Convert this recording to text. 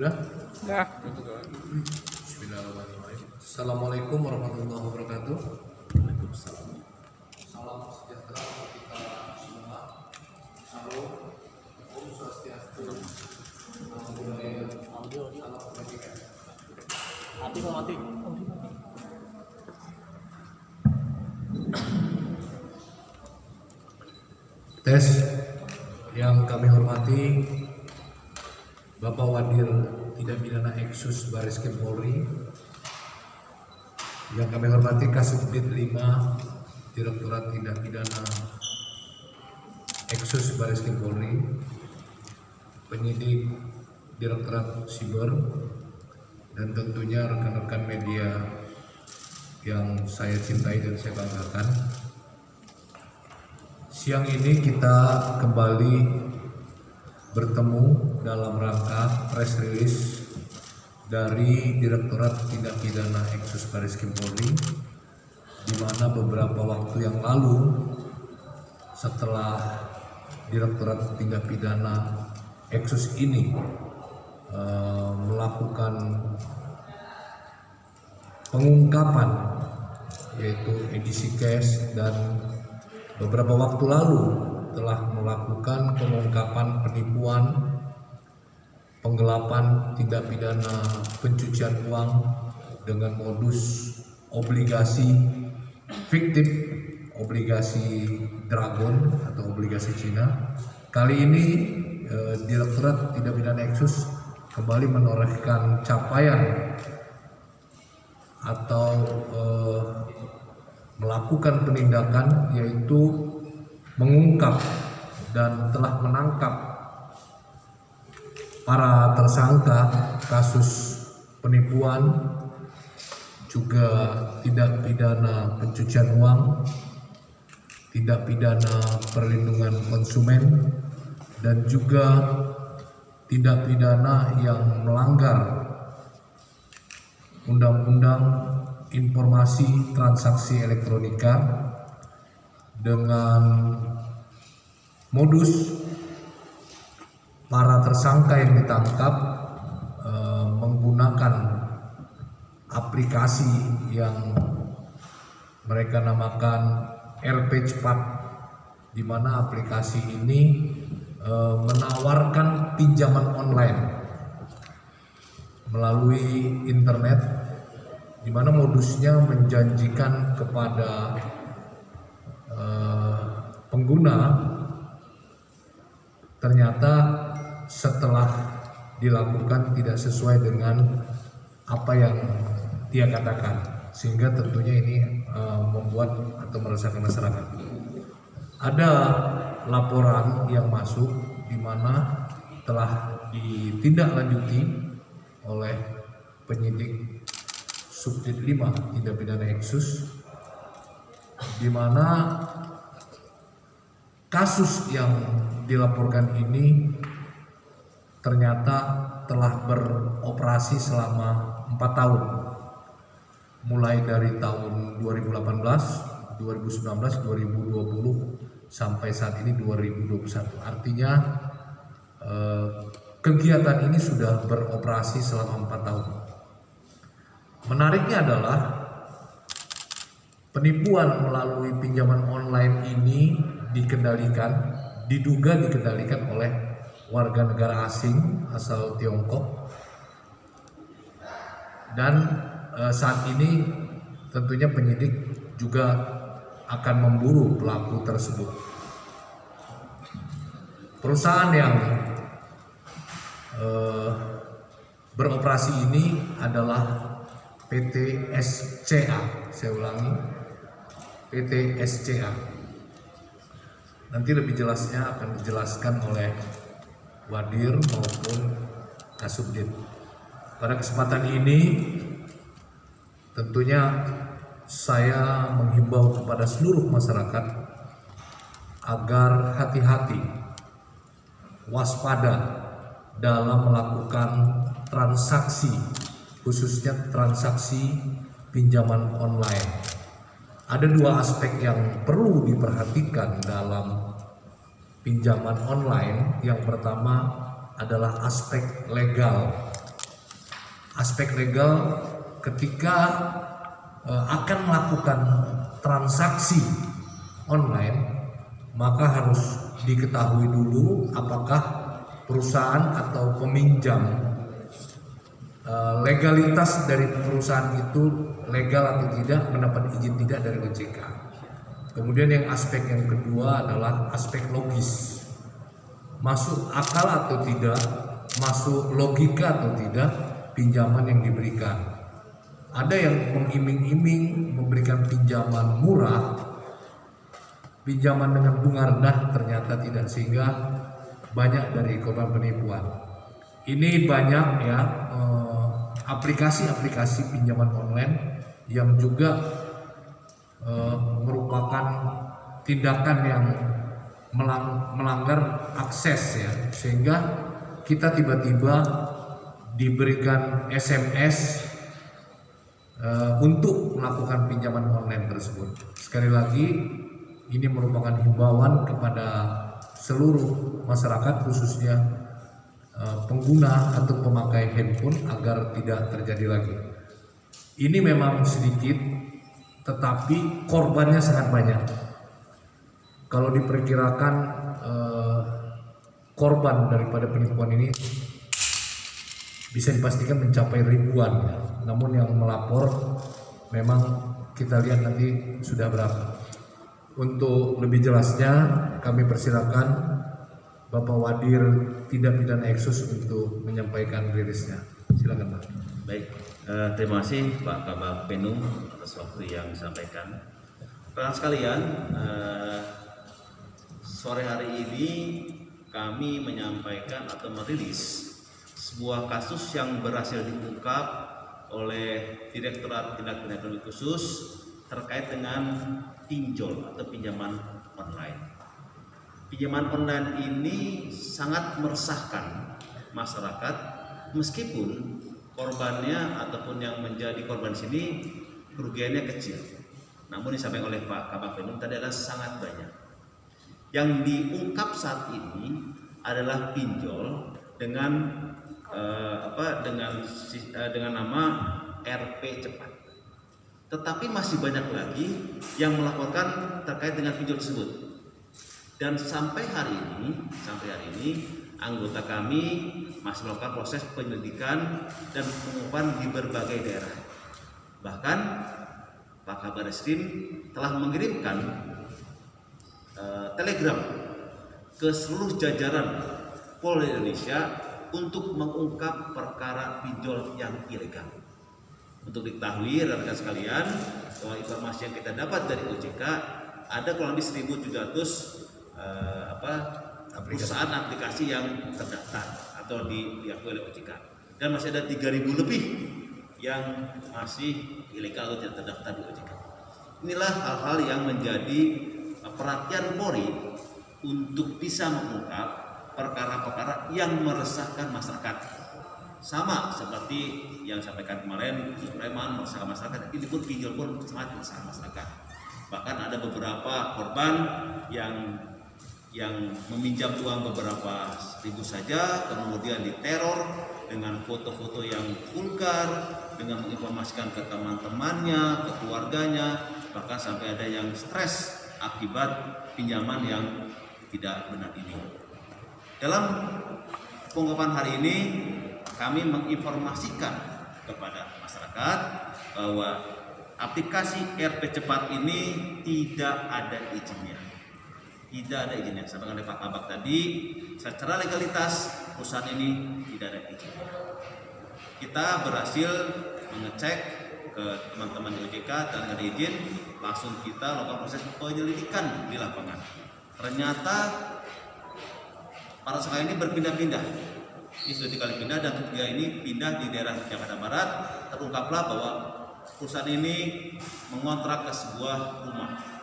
Udah? Ya. Bismillahirrahmanirrahim. Assalamualaikum warahmatullahi wabarakatuh. Waalaikumsalam. Salam sejahtera bagi kita semua. Salam, Om Swastiastu. Namo Buddhaya. Salam kebajikan. Mati mau mati. Tes yang kami hormati Bapak Wadir Tindak Pidana Eksus Bareskrim Polri, yang kami hormati Kasubdit 5 Direktorat Tindak Pidana Eksus Bareskrim Polri, penyidik Direktorat Siber, dan tentunya rekan-rekan media yang saya cintai dan saya banggakan. Siang ini kita kembali bertemu dalam rangka press release dari Direktorat Tindak Pidana Eksus Bareskrim Polri, di mana beberapa waktu yang lalu setelah Direktorat Tindak Pidana Eksus ini melakukan pengungkapan yaitu edisi cash, dan beberapa waktu lalu telah melakukan pengungkapan penipuan, penggelapan tindak pidana pencucian uang dengan modus obligasi fiktif, obligasi Dragon atau obligasi Cina. Kali ini Direktorat Tindak Pidana Eksus kembali menorehkan capaian atau melakukan penindakan, yaitu mengungkap dan telah menangkap para tersangka kasus penipuan, juga tindak pidana pencucian uang, tindak pidana perlindungan konsumen, dan juga tindak pidana yang melanggar Undang-Undang Informasi Transaksi Elektronika dengan modus para tersangka yang ditangkap menggunakan aplikasi yang mereka namakan RP Cepat, di mana aplikasi ini menawarkan pinjaman online melalui internet, di mana modusnya menjanjikan kepada pengguna, ternyata setelah dilakukan tidak sesuai dengan apa yang dia katakan, sehingga tentunya ini membuat atau meresahkan masyarakat. Ada laporan yang masuk di mana telah ditindaklanjuti oleh penyidik Subdit 5 Tindak Pidana Eksus, di mana kasus yang dilaporkan ini ternyata telah beroperasi selama 4 tahun, mulai dari tahun 2018, 2019, 2020 sampai saat ini 2021. Artinya kegiatan ini sudah beroperasi selama 4 tahun. Menariknya adalah penipuan melalui pinjaman online ini diduga dikendalikan oleh warga negara asing asal Tiongkok, dan saat ini tentunya penyidik juga akan memburu pelaku tersebut. Perusahaan yang beroperasi ini adalah PT SCA, saya ulangi, PT SCA. Nanti lebih jelasnya akan dijelaskan oleh Wadir maupun Kasubdit. Pada kesempatan ini tentunya saya menghimbau kepada seluruh masyarakat agar hati-hati, waspada dalam melakukan transaksi, khususnya transaksi pinjaman online. Ada dua aspek yang perlu diperhatikan dalam pinjaman online. Yang pertama adalah aspek legal Aspek legal ketika akan melakukan transaksi online, maka harus diketahui dulu apakah perusahaan atau peminjam legalitas dari perusahaan itu legal atau tidak, mendapat izin tidak dari OJK. Kemudian yang aspek yang kedua adalah aspek logis, masuk akal atau tidak, masuk logika atau tidak pinjaman yang diberikan. Ada yang mengiming-iming memberikan pinjaman murah, pinjaman dengan bunga rendah, ternyata tidak, sehingga banyak dari korban penipuan. Ini banyak ya aplikasi-aplikasi pinjaman online yang juga merupakan tindakan yang melanggar akses ya, sehingga kita tiba-tiba diberikan SMS untuk melakukan pinjaman online tersebut. Sekali lagi, ini merupakan himbauan kepada seluruh masyarakat, khususnya pengguna atau pemakai handphone, agar tidak terjadi lagi. Ini memang sedikit, tetapi korbannya sangat banyak. Kalau diperkirakan korban daripada penipuan ini bisa dipastikan mencapai ribuan. Namun yang melapor memang kita lihat nanti sudah berapa. Untuk lebih jelasnya kami persilakan Bapak Wadir Tindak Pidana Eksus untuk menyampaikan rilisnya. Silakan Pak. Baik, terima kasih Pak Kabak Penum atas waktu yang disampaikan. Rekan sekalian, sore hari ini kami menyampaikan atau merilis sebuah kasus yang berhasil diungkap oleh Direktorat Tindak Pidana Ekonomi Khusus terkait dengan pinjol atau pinjaman online. Pinjaman online ini sangat meresahkan masyarakat, meskipun korbannya ataupun yang menjadi korban sini kerugiannya kecil. Namun disampaikan oleh Pak Kabak Penum tadi adalah sangat banyak. Yang diungkap saat ini adalah pinjol dengan dengan nama RP cepat. Tetapi masih banyak lagi yang melaporkan terkait dengan pinjol tersebut. Dan sampai hari ini anggota kami masih melakukan proses penyelidikan dan pengukuran di berbagai daerah. Bahkan Pak Kabar Eskrim telah mengirimkan telegram ke seluruh jajaran Polda Indonesia untuk mengungkap perkara pinjol yang ilegal. Untuk diketahui rekan sekalian, bahwa informasi yang kita dapat dari OJK ada kurang lebih 1.700 perusahaan aplikasi yang terdaftar atau diakui oleh OJK, dan masih ada 3.000 lebih yang masih ilegal atau tidak terdaftar di OJK. Inilah hal-hal yang menjadi perhatian Polri untuk bisa mengungkap perkara-perkara yang meresahkan masyarakat. Sama seperti yang disampaikan kemarin, preman meresahkan masyarakat, ini pun pinjol pun sangat meresahkan masyarakat. Bahkan ada beberapa korban yang meminjam uang beberapa ribu saja, kemudian diteror dengan foto-foto yang vulgar, dengan menginformasikan ke teman-temannya, ke keluarganya, bahkan sampai ada yang stres akibat pinjaman yang tidak benar ini. Dalam pengungkapan hari ini, kami menginformasikan kepada masyarakat bahwa aplikasi RP Cepat ini tidak ada izinnya. Tidak ada izinnya. Sampaikan oleh Pak Kabak tadi, secara legalitas perusahaan ini tidak ada izin. Kita berhasil mengecek ke teman-teman di OJK dan ada izin, langsung kita lakukan proses penyelidikan di lapangan. Ternyata para tersangka ini berpindah-pindah. Ini sudah 3 kali pindah, dan ketiga ini pindah di daerah Jakarta Barat. Terungkaplah bahwa perusahaan ini mengontrak ke sebuah rumah